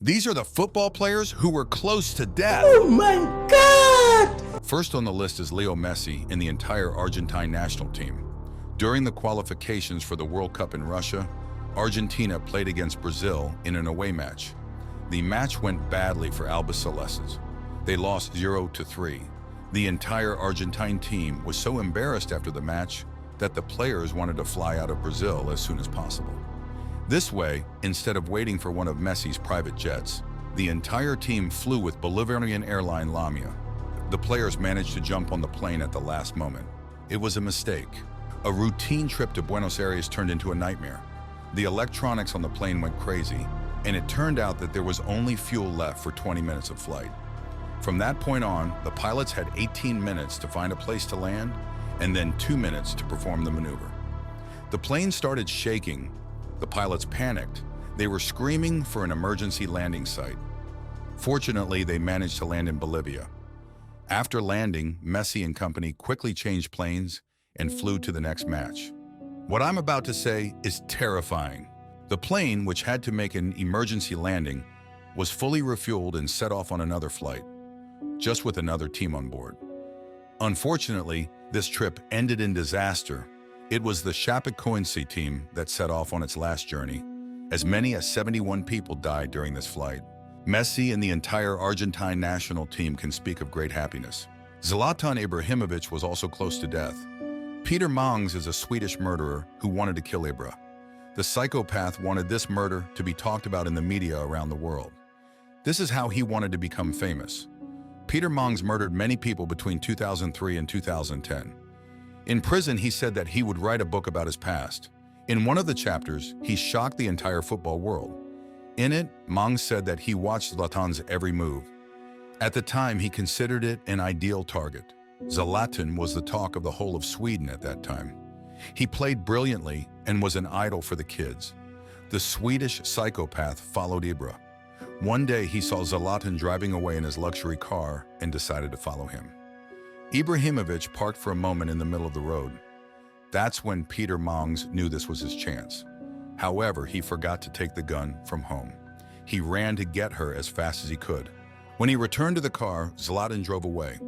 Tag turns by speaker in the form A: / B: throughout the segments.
A: These are the football players who were close to death.
B: Oh my God!
A: First on the list is Lionel Messi and the entire Argentine national team. During the qualifications for the World Cup in Russia, Argentina played against Brazil in an away match. The match went badly for Albicelestes. They lost 0-3. The entire Argentine team was so embarrassed after the match that the players wanted to fly out of Brazil as soon as possible. This way, instead of waiting for one of Messi's private jets, the entire team flew with Bolivarian airline Lamia. The players managed to jump on the plane at the last moment. It was a mistake. A routine trip to Buenos Aires turned into a nightmare. The electronics on the plane went crazy, and it turned out that there was only fuel left for 20 minutes of flight. From that point on, the pilots had 18 minutes to find a place to land, and then 2 minutes to perform the maneuver. The plane started shaking. The pilots panicked. They were screaming for an emergency landing site. Fortunately, they managed to land in Bolivia. After landing, Messi and company quickly changed planes and flew to the next match. What I'm about to say is terrifying. The plane, which had to make an emergency landing, was fully refueled and set off on another flight, just with another team on board. Unfortunately, this trip ended in disaster. It was the Chapecoense team that set off on its last journey. As many as 71 people died during this flight. Messi and the entire Argentine national team can speak of great happiness. Zlatan Ibrahimovic was also close to death. Peter Mangs is a Swedish murderer who wanted to kill Ibra. The psychopath wanted this murder to be talked about in the media around the world. This is how he wanted to become famous. Peter Mangs murdered many people between 2003 and 2010. In prison, he said that he would write a book about his past. In one of the chapters, he shocked the entire football world. In it, Mangs said that he watched Zlatan's every move. At the time, he considered it an ideal target. Zlatan was the talk of the whole of Sweden at that time. He played brilliantly and was an idol for the kids. The Swedish psychopath followed Ibra. One day, he saw Zlatan driving away in his luxury car and decided to follow him. Ibrahimovic parked for a moment in the middle of the road. That's when Peter Mangs knew this was his chance. However, he forgot to take the gun from home. He ran to get her as fast as he could. When he returned to the car, Zlatan drove away.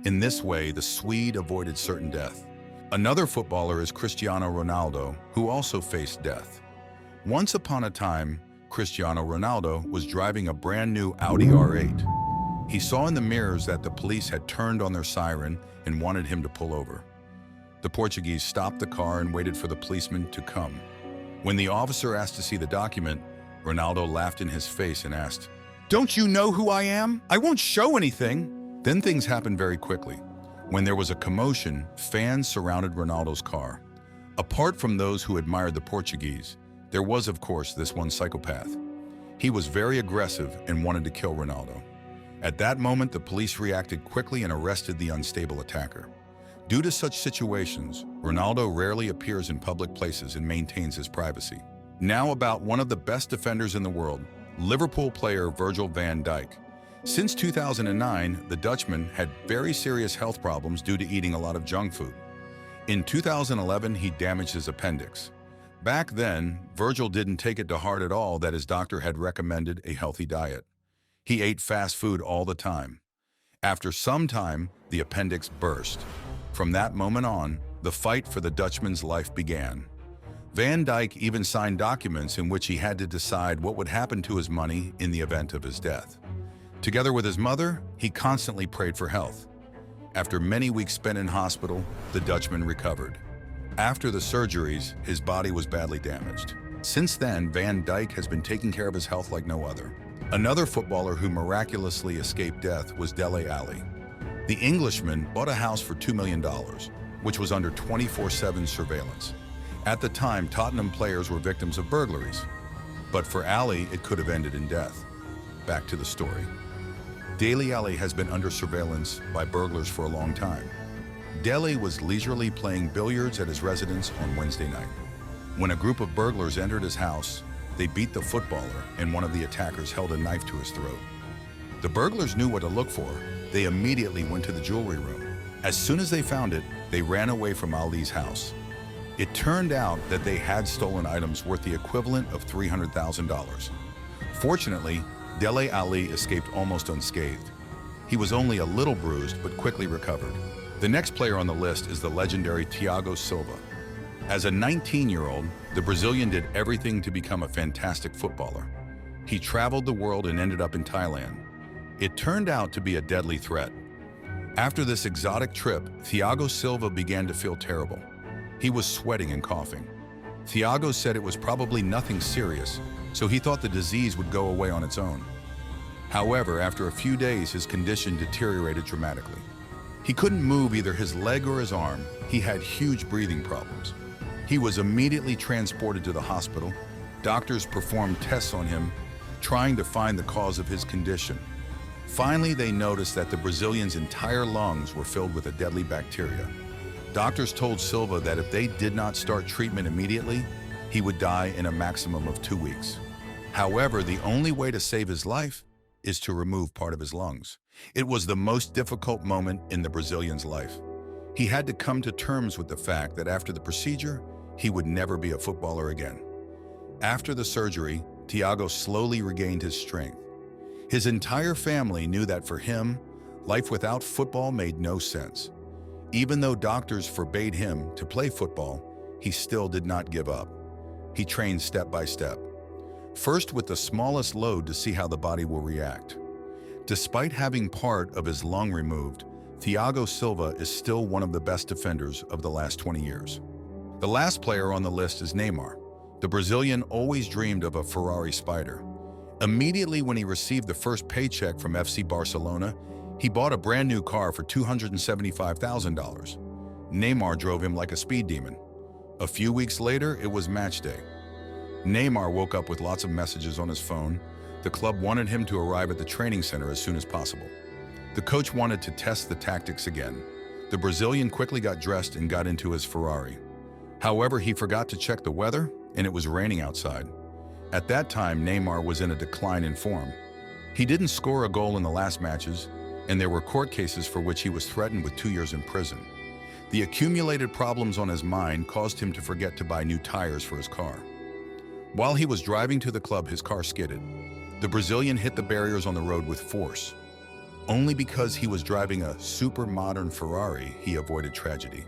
A: In this way, the Swede avoided certain death. Another footballer is Cristiano Ronaldo, who also faced death. Once upon a time, Cristiano Ronaldo was driving a brand new Audi R8. He saw in the mirrors that the police had turned on their siren and wanted him to pull over. The Portuguese stopped the car and waited for the policeman to come. When the officer asked to see the document, Ronaldo laughed in his face and asked, "Don't you know who I am? I won't show anything." Then things happened very quickly. When there was a commotion, fans surrounded Ronaldo's car. Apart from those who admired the Portuguese, there was, of course, this one psychopath. He was very aggressive and wanted to kill Ronaldo. At that moment, the police reacted quickly and arrested the unstable attacker. Due to such situations, Ronaldo rarely appears in public places and maintains his privacy. Now about one of the best defenders in the world, Liverpool player Virgil van Dijk. Since 2009, the Dutchman had very serious health problems due to eating a lot of junk food. In 2011, he damaged his appendix. Back then, Virgil didn't take it to heart at all that his doctor had recommended a healthy diet. He ate fast food all the time. After some time, the appendix burst. From that moment on, the fight for the Dutchman's life began. Van Dijk even signed documents in which he had to decide what would happen to his money in the event of his death. Together with his mother, he constantly prayed for health. After many weeks spent in hospital, the Dutchman recovered. After the surgeries, his body was badly damaged. Since then, Van Dijk has been taking care of his health like no other. Another footballer who miraculously escaped death was Dele Alli. The Englishman bought a house for $2 million, which was under 24/7 surveillance. At the time, Tottenham players were victims of burglaries. But for Alli, it could have ended in death. Back to the story. Dele Alli has been under surveillance by burglars for a long time. Dele was leisurely playing billiards at his residence on Wednesday night. When a group of burglars entered his house, they beat the footballer and one of the attackers held a knife to his throat. The burglars knew what to look for. They immediately went to the jewelry room. As soon as they found it, they ran away from Ali's house. It turned out that they had stolen items worth the equivalent of $300,000. Fortunately, Dele Alli escaped almost unscathed. He was only a little bruised but quickly recovered. The next player on the list is the legendary Thiago Silva. As a 19-year-old, the Brazilian did everything to become a fantastic footballer. He traveled the world and ended up in Thailand. It turned out to be a deadly threat. After this exotic trip, Thiago Silva began to feel terrible. He was sweating and coughing. Thiago said it was probably nothing serious, so he thought the disease would go away on its own. However, after a few days, his condition deteriorated dramatically. He couldn't move either his leg or his arm. He had huge breathing problems. He was immediately transported to the hospital. Doctors performed tests on him, trying to find the cause of his condition. Finally, they noticed that the Brazilian's entire lungs were filled with a deadly bacteria. Doctors told Silva that if they did not start treatment immediately, he would die in a maximum of 2 weeks. However, the only way to save his life is to remove part of his lungs. It was the most difficult moment in the Brazilian's life. He had to come to terms with the fact that after the procedure, he would never be a footballer again. After the surgery, Thiago slowly regained his strength. His entire family knew that for him, life without football made no sense. Even though doctors forbade him to play football, he still did not give up. He trained step by step, first with the smallest load to see how the body will react. Despite having part of his lung removed, Thiago Silva is still one of the best defenders of the last 20 years. The last player on the list is Neymar. The Brazilian always dreamed of a Ferrari Spider. Immediately when he received the first paycheck from FC Barcelona, he bought a brand new car for $275,000. Neymar drove him like a speed demon. A few weeks later, it was match day. Neymar woke up with lots of messages on his phone. The club wanted him to arrive at the training center as soon as possible. The coach wanted to test the tactics again. The Brazilian quickly got dressed and got into his Ferrari. However, he forgot to check the weather, and it was raining outside. At that time, Neymar was in a decline in form. He didn't score a goal in the last matches, and there were court cases for which he was threatened with 2 years in prison. The accumulated problems on his mind caused him to forget to buy new tires for his car. While he was driving to the club, his car skidded. The Brazilian hit the barriers on the road with force. Only because he was driving a super modern Ferrari, he avoided tragedy.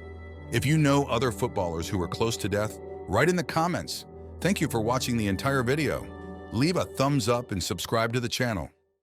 A: If you know other footballers who were close to death, write in the comments. Thank you for watching the entire video. Leave a thumbs up and subscribe to the channel.